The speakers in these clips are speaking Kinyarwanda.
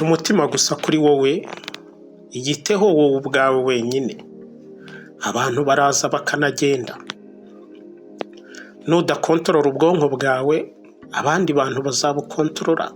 shyira umutima gusa kuri wowe, iyiteho wowe ubwawe wenyine. Abantu baraza bakanagenda. Nudakontorora ubwonko bwawe, abandi bantu bazabukontorora.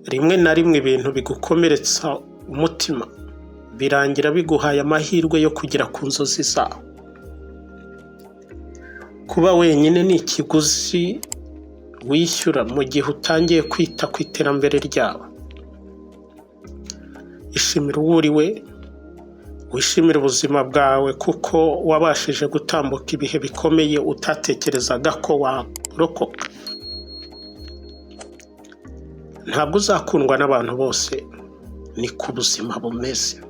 Rimwe na rimwe ibintu bigukomeretsa umutima birangira biguhaye amahirwe yo kugera ku nzozi zawe. Kuba wenyine ni ikiguzi wishyura mu gihe utangiye kwita ku iterambere ryawe. Ishimira uwo uri we, wishimire ubuzima bwawe kuko wabashije gutambuka ibihe bikomeye utatekerezaga ko warokoka. Ntabwo uzakundwa n'abantu bose, ni ku buzima bumeze.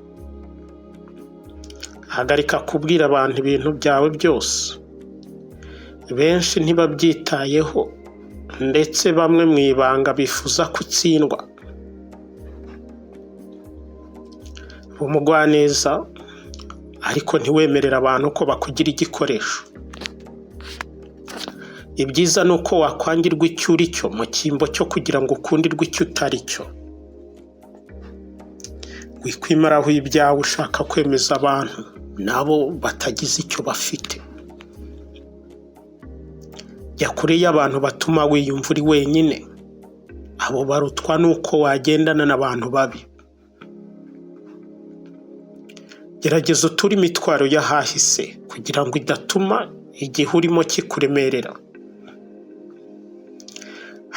Hagarika kubwira abantu ibintu byawe byose. Benshi ntibabyitayeho, ndetse bamwe mu ibanga bifuza gutsindwa. Umugwaneza, ariko ntiwemerera abantu ko bakugira igikoresho. Ibyiza ni uko wakwangirwa icyo uri cyo mu cyimbo cyo kugira ngo ukundirwe icyo utari cyo. Wikwimaraho ibyawe ushaka kwemeza abantu nabo batagize icyo bafite. Jya kure y'abantu batuma wiyumva uri wenyine. Abo barutwa nuko wagendana n'abantu babi. Gerageza uture imitwaro y'ahahise kugira ngo idatuma igihe urimo kikuremerera.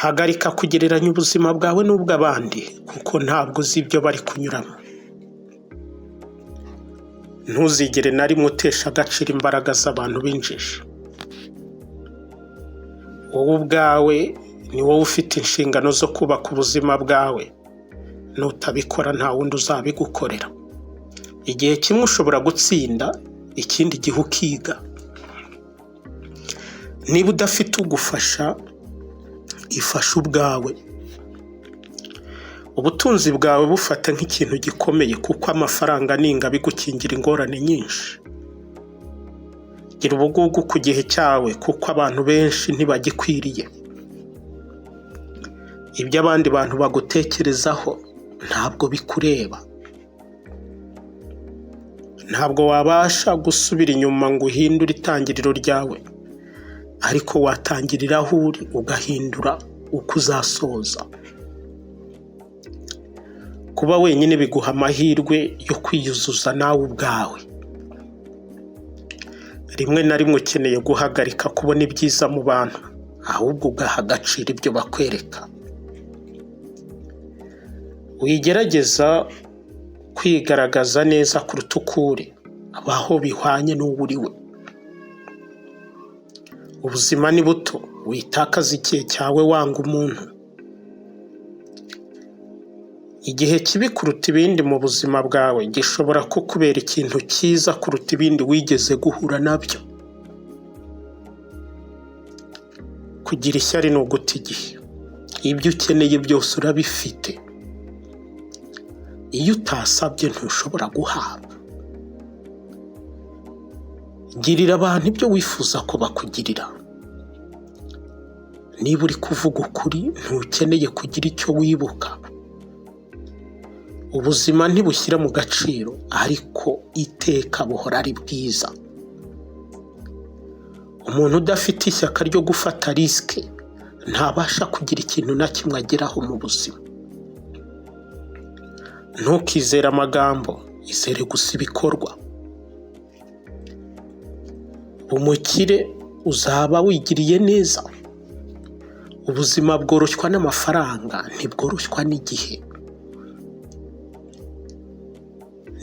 Hagarika kugereranya ubuzima bwawe n'ubw'abandi kuko ntabwo uzi ibyo bari kunyuramo. Ntuzigere na rimwe utesha agaciro imbaraga z'abantu b'injiji. Wowe ubwawe ni wowe ufite inshingano zo kubaka ubuzima bwawe. Nutabikora nta wundi uzabigukorera. Igihe kimwe ushobora gutsinda, ikindi gihe ukiga. Niba udafite ugufasha, ifasha ubwawe. Ubutunzi bwawe bufata nk'ikintu gikomeye kuko amafaranga ninga bigukingira ingorane nyinshi. Gira ubugugu ku gihe cyawe kuko abantu benshi ntibagikwiriye. Ibyo abandi bantu bagutekerezaho ntabwo bikureba. Ntabwo wabasha gusubira inyuma ngo uhindure itangiriro ryawe, ariko watangirira aho uri ugahindura uko uzasoza. Kuba wenyine biguha amahirwe yo kwiyuzuza nawe ubwawe. Rimwe na rimwe ukeneye guhagarika kubona ibyiza mu bantu, ahubwo ugaha agaciro ibyo bakwereka. Wigerageza kwigaragaza neza kuruta uko uri, abaho bihwanye n'uwo uri we. Ubuzima ni buto, witakaza igihe cyawe wanga umuntu. Igihe kibi kuruta ibindi mu buzima bwawe gishobora kukubera ikintu cyiza kuruta ibindi wigeze guhura nabyo. Kugira ishyari ni uguta igihe. Ibyo ukeneye byose urabifite. Iyo utasabye ntushobora guhabwa. Girira abantu ibyo wifuza ko bakugirira. Niba uri kuvuga ukuri, ntukeneye kugira icyo wibuka. Ubuzima ntibushyira mu gaciro, ariko iteka buhora ari bwiza. Umuntu udafite ishyaka ryo gufata risike ntabasha kugira ikintu na kimwe ageraho mu buzima. Ntukizere amagambo, izere gusa ibikorwa. Umukire uzaba wigiriye neza. Ubuzima bworoshywa n'amafaranga, ntibworoshywa n'igihe.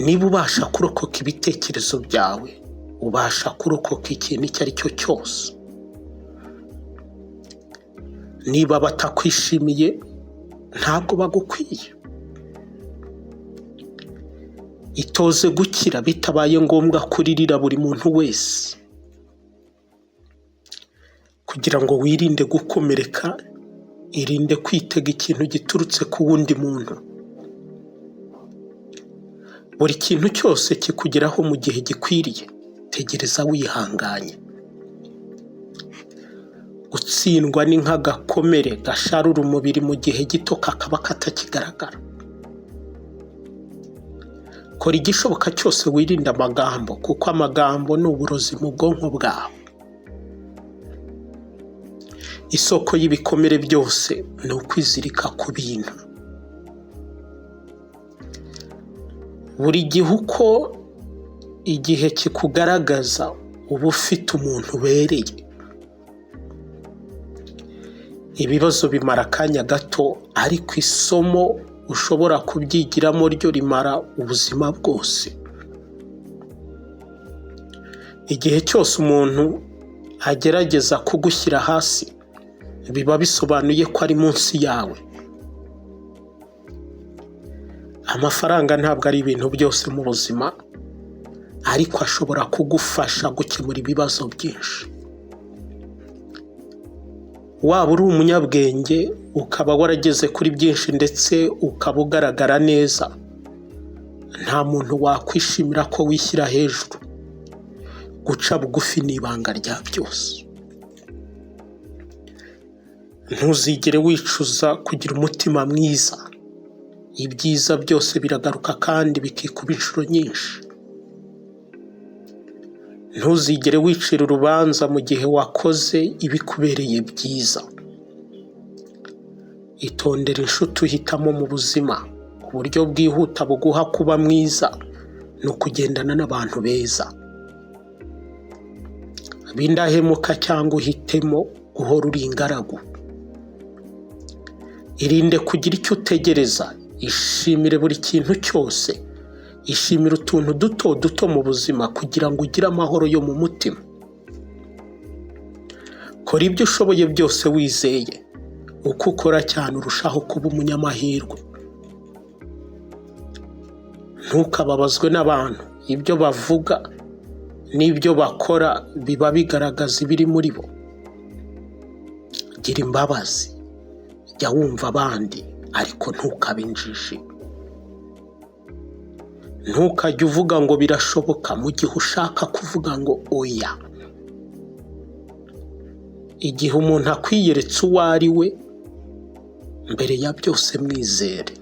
Niba ubasha kurokoka ibitekerezo byawe, ubasha kurokoka ikintu icyo ari cyo cyose. Niba batakwishimiye, ntabwo bagukwiye. Itoze gukira bitabaye ngombwa kuririra buri muntu wese. Kugira ngo wirinde gukomereka, irinde kwitega ikintu giturutse ku wundi muntu. Buri kintu cyose kikugeraho mu gihe gikwiriye, tegereza wihanganye. Gutsindwa ni nk'agakomere gasharura umubiri mu gihe gito kakaba katakigaragara. Kora igishoboka cyose wirinde amagambo, kuko amagambo ni uburozi mu bwonko bwawe. Isoko y'ibikomere byose ni ukwizirika ku bintu. Buri gihe uko igihe kikugaragaza uba ufite umuntu ubereye. Ibibazo bimara akanya gato, ariko isomo ushobora kubyigiramo ryo rimara ubuzima bwose. Igihe cyose umuntu agerageza kugushyira hasi, biba bisobanuye ko ari munsi yawe. Amafaranga ntabwo ari ibintu byose mu buzima, ariko ashobora kugufasha gukemura ibibazo byinshi. Waba uri umunyabwenge ukaba warageze kuri byinshi ndetse ukaba ugaragara neza, nta muntu wakwishimira ko wishyira hejuru. Guca bugufi ni ibanga rya byose. Ntuzigere wicuza kugira umutima mwiza. Ibyiza byose biragaruka kandi bikikuba inshuro nyinshi. Ntuzigere wicira urubanza mu gihe wakoze ibikubereye byiza. Itondere inshuti uhitamo mu buzima. Uburyo bwihuta buguha kuba mwiza ni ukugendana n'abantu beza. Bindahemuka cyangwa uhitemo guhora uri ingaragu. Irinde kugira icyo utegereza. Ishimire buri kintu cyose. Ishimira utuntu duto duto mu buzima kugira ngo ugire amahoro yo mu mutima. Kora ibyo ushoboye byose wizeye. Uko ukora cyane urushaho kuba umunyamahirwe. Ntukababazwe n'abantu. Ibyo bavuga n'ibyo bakora biba bigaragaza ibiri muri bo. Gira imbabazi. Jya wumva abandi, ariko ntukabe injiji. Ntukajye uvuga ngo birashoboka mu gihe ushaka kuvuga ngo oya. Igihe umuntu akwiyeretse uwo ari we, mbere ya byose mwizere.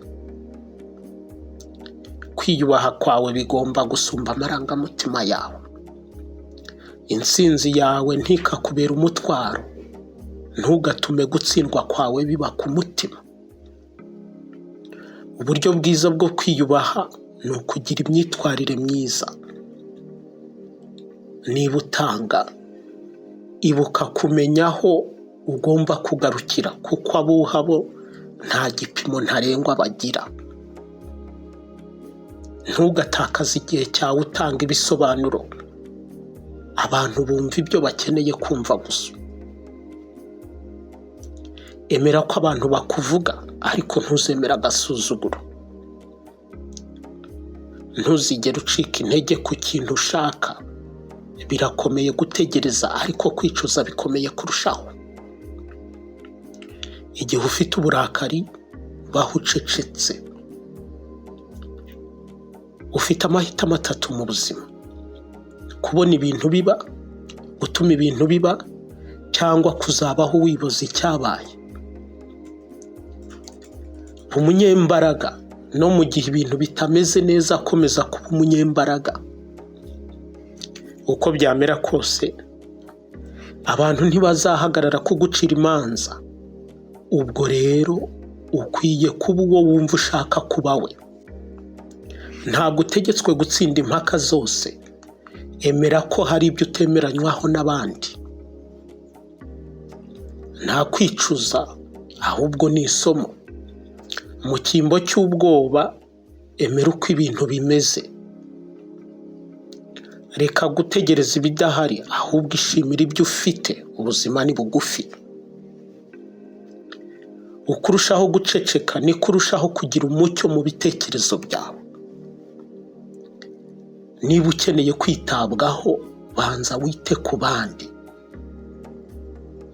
Kwiyubaha kwawe bigomba gusumba amarangamutima yawe. Intsinzi yawe ntikakubera umutwaro. Ntugatume gutsindwa kwawe biba ku mutima. Uburyo bwiza bwo kwiyubaha ni ukugira imyitwarire myiza. Niba utanga, ibuka kumenya aho ugomba kugarukira, kuko abuha bo nta gipimo ntarengwa bagira. Ntugatakaze igihe cyawe utanga ibisobanuro. Abantu bumva ibyo bakeneye kumva gusa. Emera ko abantu bakuvuga, ariko ntuzemera agasuzuguro. Ntuzigere ucika intege ku kintu ushaka. Birakomeye gutegereza, ariko kwicuza bikomeye kurushaho. Igihe ufite uburakari, baho ucecetse. Ufite amahitamo atatu mu buzima: kubona ibintu biba, gutuma ibintu biba, cyangwa kuzabaho wiboza icyabaye. Umunyembaraga, no mu gihe ibintu bitameze neza akomeza kuba umunyembaraga. Uko byamera kose, abantu ntibazahagarara kugucira imanza. Ubwo rero ukwiye kuba uwo wumva ushaka kuba we. Ntabwo utegetswe gutsinda impaka zose. Emera ko hari ibyo utemeranywaho n'abandi. Nta kwicuza, ahubwo ni isomo. Mu cyimbo cy'ubwoba, emera uko ibintu bimeze. Reka gutegereza ibidahari, ahubwo ishimira ibyo ufite. Ubuzima ni bugufi. Uko urushaho guceceka, niko urushaho kugira umucyo mu bitekerezo byawe. Niba ukeneye kwitabwaho, banza wite ku bandi.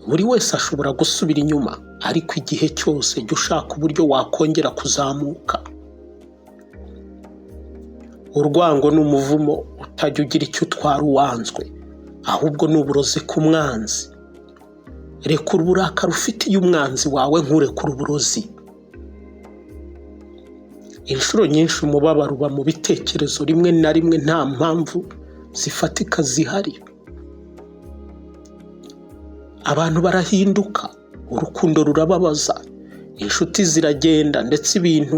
Buri wese ashobora gusubira inyuma, ariko igihe cyose jya ushaka uburyo wakongera kuzamuka. Urwango ni umuvumo utajya ugira icyo utwara uwanzwe, ahubwo ni uburozi ku mwanzi. rekura uburakari ufitiye umwanzi wawe nk'urekura uburozi. Inshuro nyinshi umubabaro uba mu bitekerezo, rimwe na rimwe nta mpamvu zifatika zihari. Abantu barahinduka, urukundo rurababaza, inshuti ziragenda, ndetse ibintu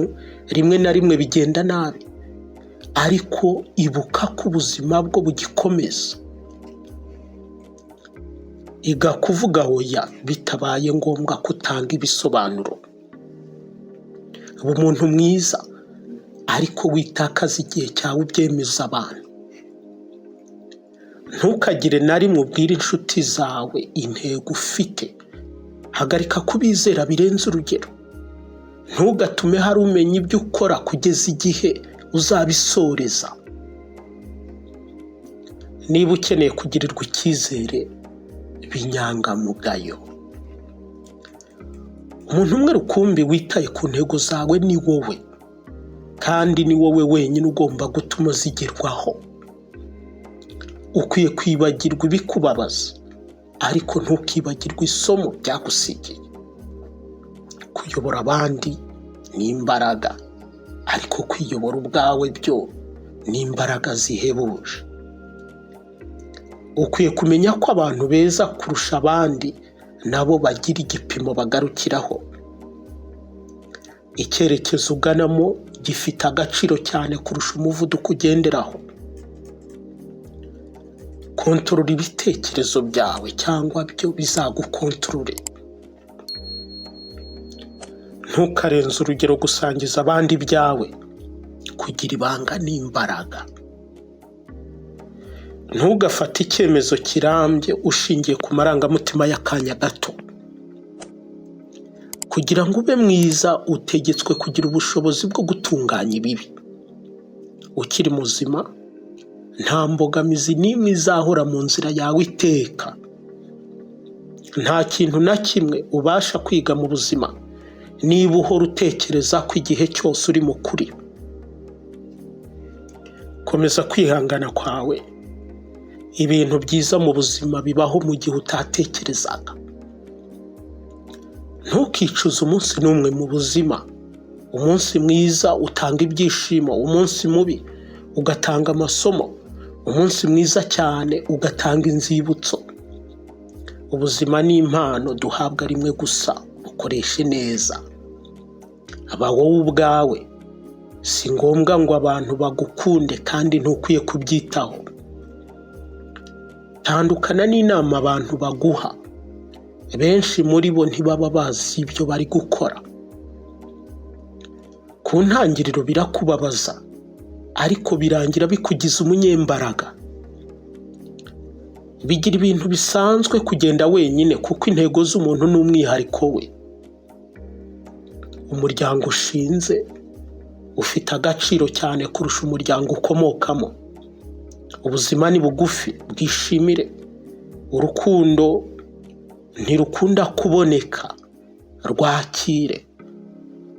rimwe na rimwe bigenda nabi. Ariko ibuka ko ubuzima bwo bugikomeza. Iga kuvuga oya bitabaye ngombwa kutanga ibisobanuro. Uba umuntu mwiza, ariko witakaza igihe cyawe ubyemeza abantu. Ntukagire na rimwe ubwira inshuti zawe intego ufite. Hagarika kubizera birenze urugero. Ntugatume hari umenya ibyo ukora kugeza igihe uzabisoreza. Niba ukeneye kugirirwa icyizere, binyangamugayo. Umuntu umwe rukumbi witaye ku ntego zawe ni wowe, kandi ni wowe wenyine ugomba gutuma zigerwaho. Ukwiye kwibagirwa ibikubabaza, ariko ntukibagirwe isomo byagusigiye. Kuyobora abandi ni imbaraga, ariko kwiyobora ubwawe byo ni imbaraga zihebuje. Ukwiye kumenya ko abantu beza kurusha abandi nabo bagira igipimo bagarukiraho. Icyerekezo uganamo gifite agaciro cyane kurusha umuvuduko ugenderaho. Kontorora ibitekerezo byawe cyangwa byo bizagukontorore. Ntukarenze urugero gusangiza abandi ibyawe. Kugira ibanga ni imbaraga. Ntugafate icyemezo kirambye ushingiye ku marangamutima y'akanya gato. Kugira ngo ube mwiza utegetswe kugira ubushobozi bwo gutunganya ibibi. Ukiri muzima, nta mbogamizi n'imwe izahora mu nzira yawe iteka. Nta kintu na kimwe ubasha kwiga mu buzima niba uhora utekereza ko igihe cyose uri mu kuri. Komeza kwihangana kwawe. Ibintu byiza mu buzima bibaho mu gihe utatekerezaga. Ntukicuze umunsi n'umwe mu buzima. Umunsi mwiza utanga ibyishimo, umunsi mubi ugatanga amasomo, umunsi mwiza cyane ugatanga inzibutso. Ubuzima ni impano duhabwa rimwe gusa, ukoreshe neza. Aba wowe ubwawe. Si ngombwa ngo abantu bagukunde kandi ntukwiye kubyitaho. Tandukana n'inama abantu baguha. Benshi muri bo ntibaba bazi ibyo bari gukora. Ku ntangiriro birakubabaza, ariko birangira bikugize umunyembaraga. Bigira ibintu bisanzwe kugenda wenyine, kuko intego z'umuntu ni umwihariko we. Umuryango ushinze ufite agaciro cyane kurusha umuryango ukomokamo. Ubuzima ni bugufi, bwishimire. Urukundo ntirukunda kuboneka, rwakire.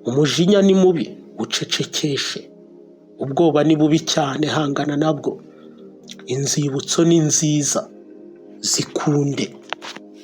Umujinya ni mubi, ucecekeshe. Ubwoba ni bubi cyane, hangana nabwo. Inzibutso ni nziza, zikunde.